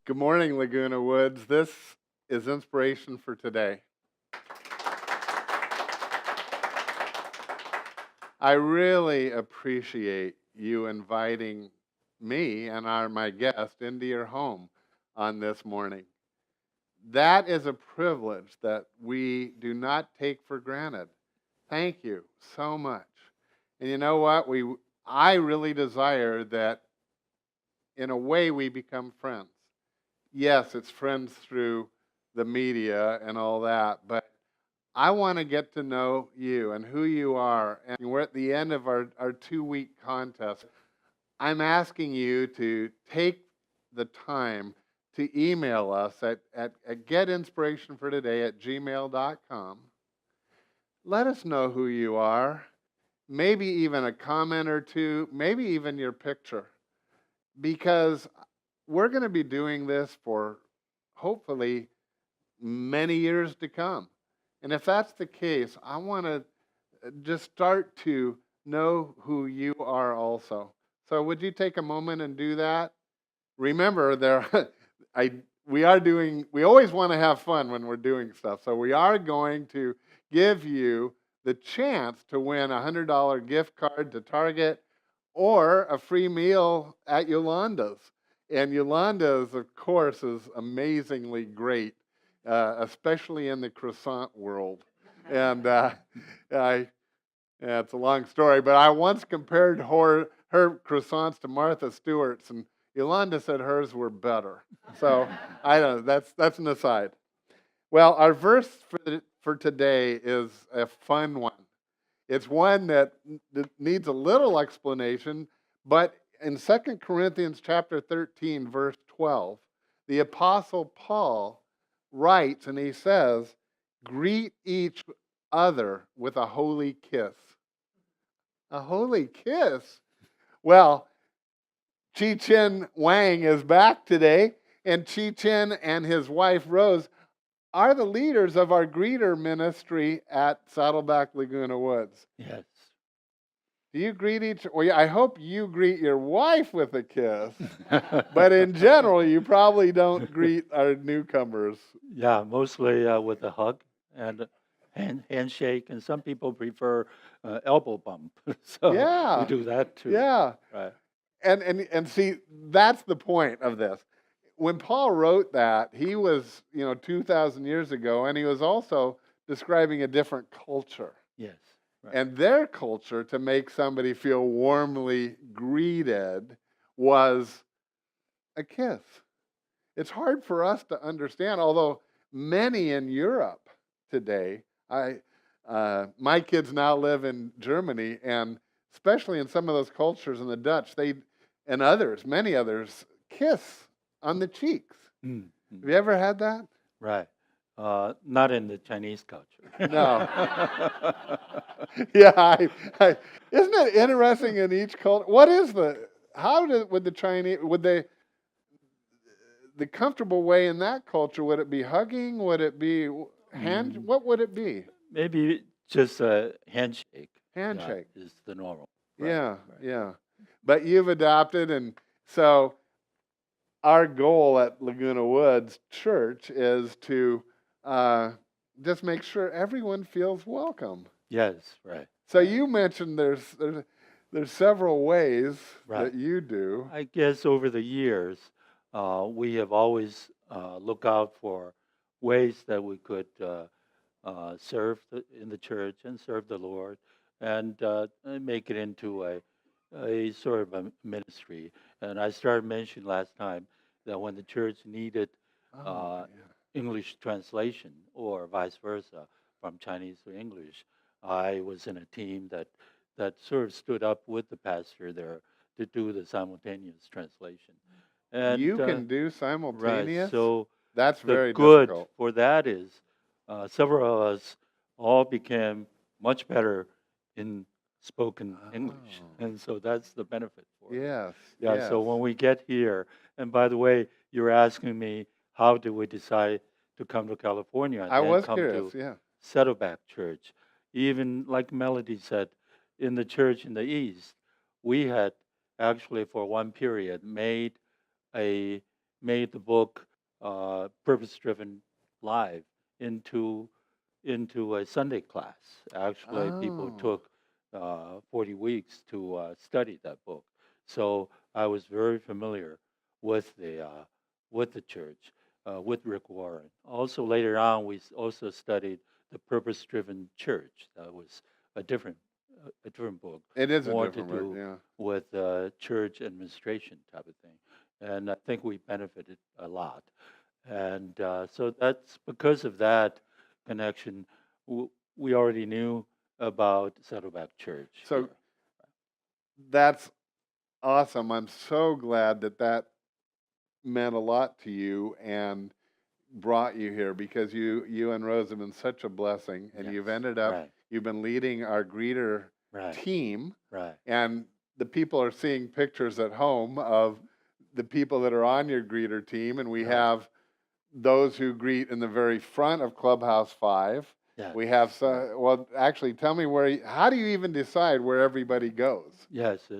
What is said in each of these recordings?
Good morning, Laguna Woods. This is inspiration for today. I really appreciate you inviting me and my guest into your home on this morning. That is a privilege that we do not take for granted. Thank you so much. And you know what? I really desire that in a way we become friends. Yes, it's friends through the media and all that, but I want to get to know you and who you are. And we're at the end of our 2-week contest. I'm asking you to take the time to email us at getinspirationfortoday@gmail.com. Let us know who you are, maybe even a comment or two, maybe even your picture, because we're going to be doing this for hopefully many years to come. And if that's the case, I want to just start to know who you are also. So would you take a moment and do that? Remember, we always want to have fun when we're doing stuff. So we are going to give you the chance to win a $100 gift card to Target or a free meal at Yolanda's. And Yolanda's, of course, is amazingly great, especially in the croissant world. And it's a long story, but I once compared her croissants to Martha Stewart's, and Yolanda said hers were better. So I don't know. That's an aside. Well, our verse for today is a fun one. It's one that needs a little explanation, but in 2 Corinthians chapter 13, verse 12, the Apostle Paul writes, and he says, "Greet each other with a holy kiss." A holy kiss? Well, Wang is back today, and Chen and his wife Rose are the leaders of our greeter ministry at Saddleback Laguna Woods. Yes. Do you greet well, I hope you greet your wife with a kiss, but in general, you probably don't greet our newcomers. Yeah, mostly with a hug and handshake, and some people prefer elbow bump. So Yeah, we do that too. yeah. Right. And see, that's the point of this. When Paul wrote that, he was, 2,000 years ago, and he was also describing a different culture. Yes. Right. And their culture, to make somebody feel warmly greeted, was a kiss. It's hard for us to understand, although many in Europe today, my kids now live in Germany, and especially in some of those cultures in the Dutch, and many others, kiss on the cheeks. Mm-hmm. Have you ever had that? Right. Not in the Chinese culture. No. Yeah, isn't it interesting in each culture? Would the comfortable way in that culture, would it be hugging? Would it be what would it be? Maybe just a handshake. Handshake. Is the normal. Right? Yeah, Right. yeah. But you've adopted, and so our goal at Laguna Woods Church is to just make sure everyone feels welcome. Yes, right. So you mentioned there's several ways Right. that you do. I guess over the years, we have always looked out for ways that we could serve in the church and serve the Lord, and make it into a sort of a ministry. And I started mentioning last time that when the church needed Oh, English translation or vice versa from Chinese to English, I was in a team that sort of stood up with the pastor there to do the simultaneous translation. And you can do simultaneous? right, so that's the very good difficult. for that is several of us all became much better in spoken English, Oh. and so that's the benefit for it. Yes. Yeah. Yes. So when we get here, and by the way, you're asking me how did we decide to come to California and I then was come curious, to yeah. Saddleback Church. Even like Melody said, in the church in the East, we had actually for one period made a made the book Purpose Driven Live into a Sunday class. Actually, people Oh, took 40 weeks to study that book. So I was very familiar with the church, with Rick Warren. Also, later on, we also studied the Purpose Driven Church. That was a different a different book, it is a more to different word, do yeah. with church administration type of thing. And I think we benefited a lot. And so that's because of that connection. We already knew about Saddleback Church So here. that's awesome. I'm so glad that that meant a lot to you and brought you here, because you and Rose have been such a blessing, and Yes, you've ended up, right, you've been leading our greeter right, team, right. and the people are seeing pictures at home of the people that are on your greeter team, and we Right. have those who greet in the very front of Clubhouse 5. Yes, We have right. well, actually, tell me how do you even decide where everybody goes? Yes,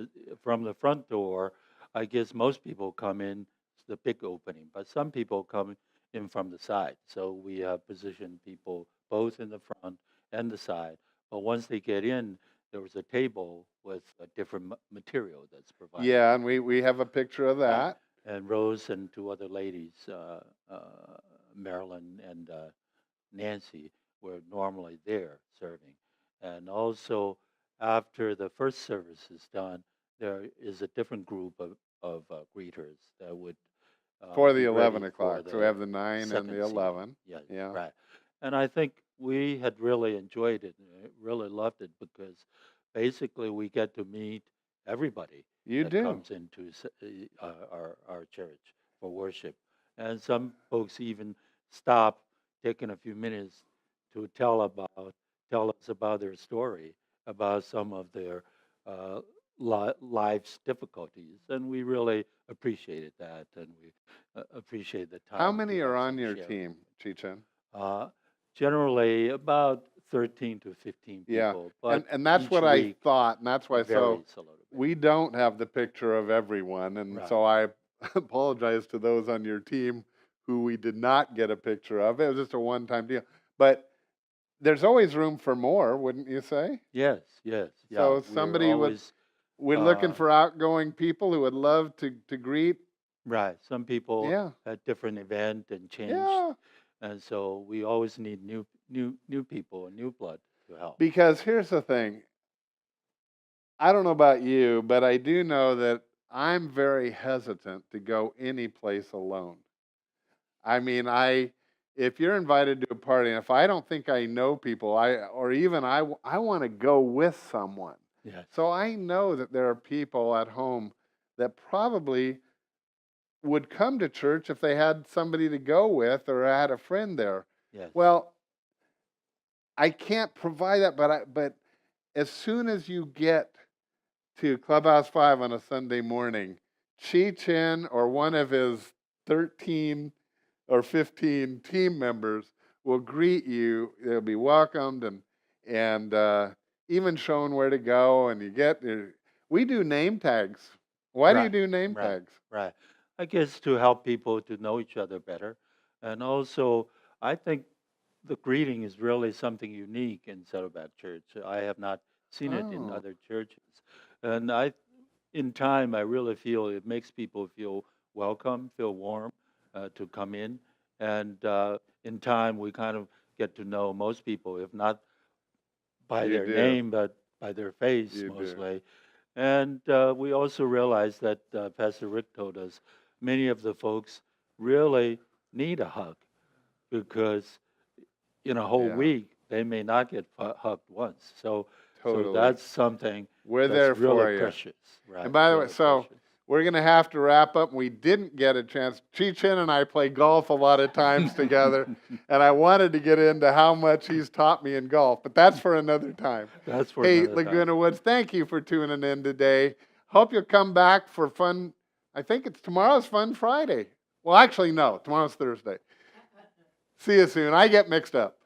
from the front door, I guess most people come in the big opening, but some people come in from the side. So we have positioned people both in the front and the side. But once they get in, there was a table with a different material that's provided Yeah, to and them. we have a picture of Right. that. And Rose and two other ladies, Marilyn and Nancy, were normally there serving. And also, after the first service is done, there is a different group of greeters that would For the be 11 ready for o'clock. So we the have the 9 and the second seating. 11. Yeah, Yeah. right. And I think we had really enjoyed it, and really loved it because basically we get to meet everybody You that do. comes into our church for worship. And some folks even stop, taking a few minutes to tell us about their story, about some of their uh, life's difficulties, and we really appreciated that, and we appreciate the How time to many are have on some your sharing. team, Chichen? Uh, Generally, about 13 to 15 Yeah. people, but And that's each what I week thought, and that's it why, so varies a little bit. we don't have the picture of everyone, and Right. so I apologize to those on your team who we did not get a picture of. It was just a one-time deal. But there's always room for more, wouldn't you say? Yes, yes, yeah. So if We're somebody would, always we're looking uh, for outgoing people who would love to greet. right. Some people Yeah. had different event and changed, Yeah. and so we always need new people and new blood to help. Because here's the thing. I don't know about you, but I do know that I'm very hesitant to go any place alone. I mean, if you're invited to a party, and if I don't think I know people, or even I want to go with someone. Yes, So I know that there are people at home that probably would come to church if they had somebody to go with or had a friend there. yes, Well, I can't provide that, but as soon as you get to Clubhouse 5 on a Sunday morning, Chi Chin or one of his 13 or 15 team members will greet you. They'll be welcomed and even shown where to go. And we do name tags. Why do you right, do name right, tags? right. I guess to help people to know each other better, and also I think the greeting is really something unique in Saddleback Church. I have not seen it in Oh, other churches, and in time, I really feel it makes people feel welcome, feel warm to come in, and in time, we kind of get to know most people, if not by you their do. name, but by their face You do. mostly. And we also realized that Pastor Rick told us many of the folks really need a hug because in a whole Yeah, week they may not get hugged once. So totally. that's something We're that's there really for you. precious, And right? by the way, Really so precious. we're going to have to wrap up. We didn't get a chance. Chi Chin and I play golf a lot of times together, and I wanted to get into how much he's taught me in golf, but that's for another time. That's for Hey, another time. Laguna Woods, thank you for tuning in today. Hope you'll come back for fun. I think it's tomorrow's Fun Friday. Well, actually, no, tomorrow's Thursday. See you soon. I get mixed up.